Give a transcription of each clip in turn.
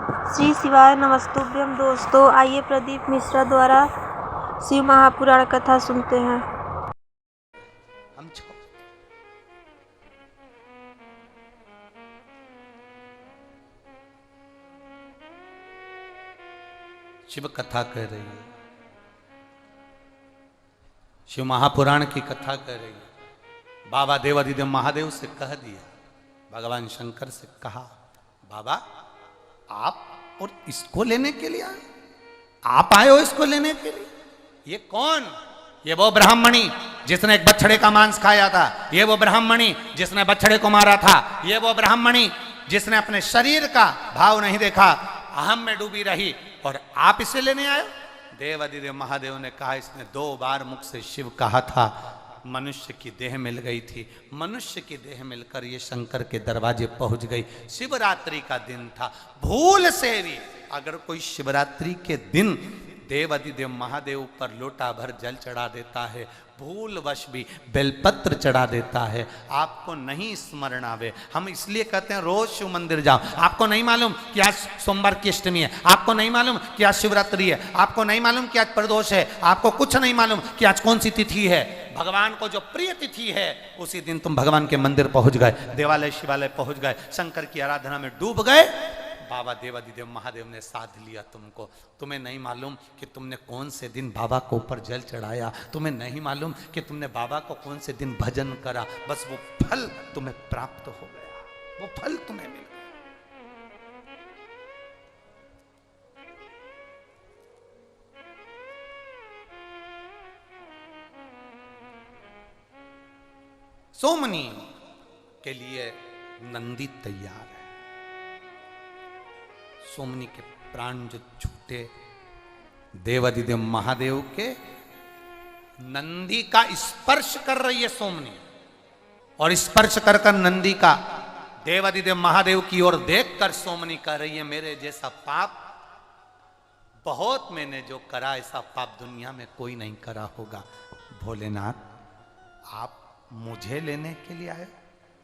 श्री शिवाय नमस्तुभ्यम। दोस्तों आइए प्रदीप मिश्रा द्वारा शिव महापुराण कथा सुनते हैं। हम शिव कथा कह रही है, शिव महापुराण की कथा कह रही है। बाबा देवाधिदेव महादेव से कह दिया, भगवान शंकर से कहा, बाबा आप और इसको लेने के लिए आए, आप आए हो इसको लेने के लिए? ये कौन? ये वो ब्राह्मणी जिसने एक बछड़े का मांस खाया था, ये वो ब्राह्मणी जिसने बछड़े को मारा था, ये वो ब्राह्मणी जिसने अपने शरीर का भाव नहीं देखा, अहम में डूबी रही, और आप इसे लेने आए? देवाधिदेव महादेव ने कहा, इसने 2 बार मुख से शिव कहा था, मनुष्य की देह मिल गई थी, मनुष्य की देह मिलकर ये शंकर के दरवाजे पहुंच गई। शिवरात्रि का दिन था, भूल से भी अगर कोई शिवरात्रि के दिन देवाधिदेव महादेव पर लोटा भर जल चढ़ा देता है, भूलवश भी बेलपत्र चढ़ा देता है, आपको नहीं स्मरण आवे। हम इसलिए कहते हैं रोज शिव मंदिर जाओ। आपको नहीं मालूम कि आज सोमवार की अष्टमी है, आपको नहीं मालूम कि आज शिवरात्रि है, आपको नहीं मालूम कि आज प्रदोष है, आपको कुछ नहीं मालूम कि आज कौन सी तिथि है। भगवान को जो प्रिय तिथि है उसी दिन तुम भगवान के मंदिर पहुंच गए, देवालय शिवालय पहुंच गए, शंकर की आराधना में डूब गए। बाबा देवाधिदेव महादेव ने साध लिया तुमको। तुम्हें नहीं मालूम कि तुमने कौन से दिन बाबा को ऊपर जल चढ़ाया, तुम्हें नहीं मालूम कि तुमने बाबा को कौन से दिन भजन करा, बस वो फल तुम्हें प्राप्त हो गया, वो फल तुम्हें मिल गया। सोमनी के लिए नंदी तैयार है। सोमनी के प्राण जो छूटे, देवाधिदेव महादेव के नंदी का स्पर्श कर रही है सोमनी, और स्पर्श कर कर नंदी का देवाधिदेव महादेव की ओर देखकर सोमनी कह रही है, मेरे जैसा पाप बहुत मैंने जो करा, ऐसा पाप दुनिया में कोई नहीं करा होगा। भोलेनाथ, आप मुझे लेने के लिए आए,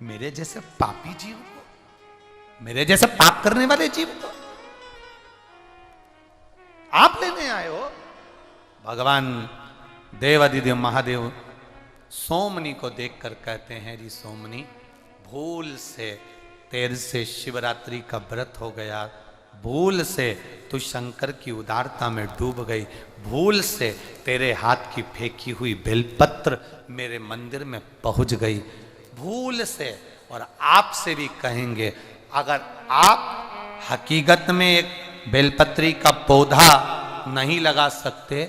मेरे जैसे पापी जीव को, मेरे जैसे पाप करने वाले जीव को आप लेने आए हो? भगवान देवाधिदेव महादेव सोमनी को देखकर कहते हैं, जी सोमनी, भूल से तेरे से शिवरात्रि का व्रत हो गया, भूल से तू शंकर की उदारता में डूब गई, भूल से तेरे हाथ की फेंकी हुई बेलपत्र मेरे मंदिर में पहुंच गई, भूल से। और आपसे भी कहेंगे, अगर आप हकीकत में एक बेलपत्री का पौधा नहीं लगा सकते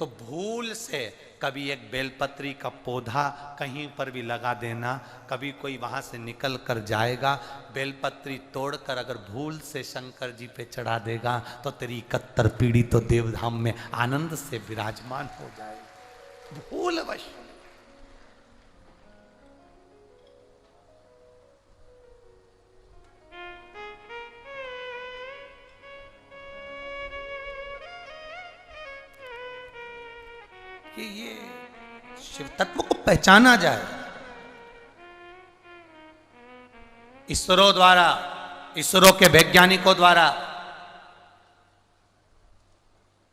तो भूल से कभी एक बेलपत्री का पौधा कहीं पर भी लगा देना। कभी कोई वहां से निकल कर जाएगा, बेलपत्री तोड़कर अगर भूल से शंकर जी पे चढ़ा देगा तो तेरी 71 पीढ़ी तो देवधाम में आनंद से विराजमान हो जाएगी। भूलवश कि ये शिव तत्व को पहचाना जाए। इसरो द्वारा, इसरो के वैज्ञानिकों द्वारा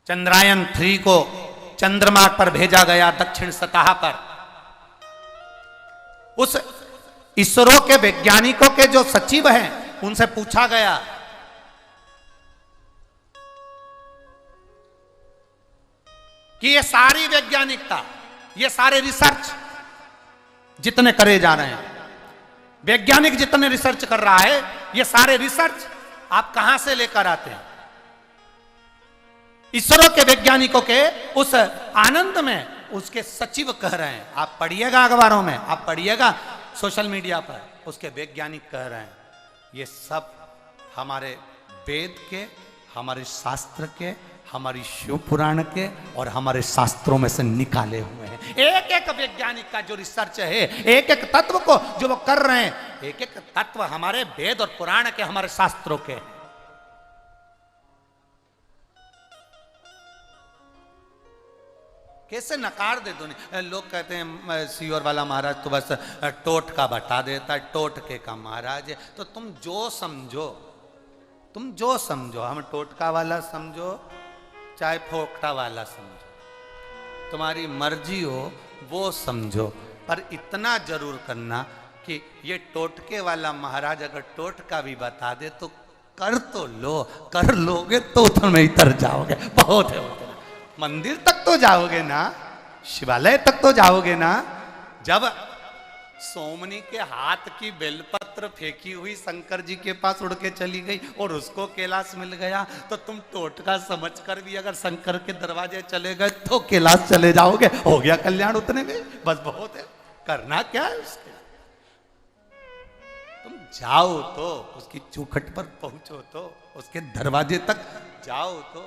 चंद्रयान 3 को चंद्रमा पर भेजा गया, दक्षिण सतह पर। उस इसरो के वैज्ञानिकों के जो सचिव हैं उनसे पूछा गया कि ये सारी वैज्ञानिकता, ये सारे रिसर्च जितने करे जा रहे हैं, वैज्ञानिक जितने रिसर्च कर रहा है, ये सारे रिसर्च आप कहां से लेकर आते हैं? इसरो के वैज्ञानिकों के उस आनंद में उसके सचिव कह रहे हैं, आप पढ़िएगा अखबारों में, आप पढ़िएगा सोशल मीडिया पर, उसके वैज्ञानिक कह रहे हैं ये सब हमारे वेद के, हमारे शास्त्र के, हमारी शिव पुराण के और हमारे शास्त्रों में से निकाले हुए हैं। एक एक वैज्ञानिक का जो रिसर्च है, एक एक तत्व को जो वो कर रहे हैं, एक एक तत्व हमारे वेद और पुराण के, हमारे शास्त्रों के। कैसे नकार दे दुनिया। लोग कहते हैं सीहोर वाला महाराज तो बस टोट का बता देता है, टोटके का महाराज है। तो तुम जो समझो तुम जो समझो, हम टोटका वाला समझो चाहे फोकटा वाला समझो, तुम्हारी मर्जी हो वो समझो, पर इतना जरूर करना कि ये टोटके वाला महाराज अगर टोटका भी बता दे तो कर तो लो, कर लोगे तो तुम्हें इतर जाओगे। बहुत है उतना, मंदिर तक तो जाओगे ना, शिवालय तक तो जाओगे ना। जब सोमनी के हाथ की बेलपत्र फेंकी हुई शंकर जी के पास उड़ के चली गई और उसको कैलाश मिल गया, तो तुम टोटका समझकर भी अगर शंकर के दरवाजे चले गए तो कैलाश चले जाओगे। हो गया कल्याण उतने में, बस बहुत है। करना क्या है उसके, तुम जाओ तो उसकी चौखट पर पहुंचो, तो उसके दरवाजे तक जाओ तो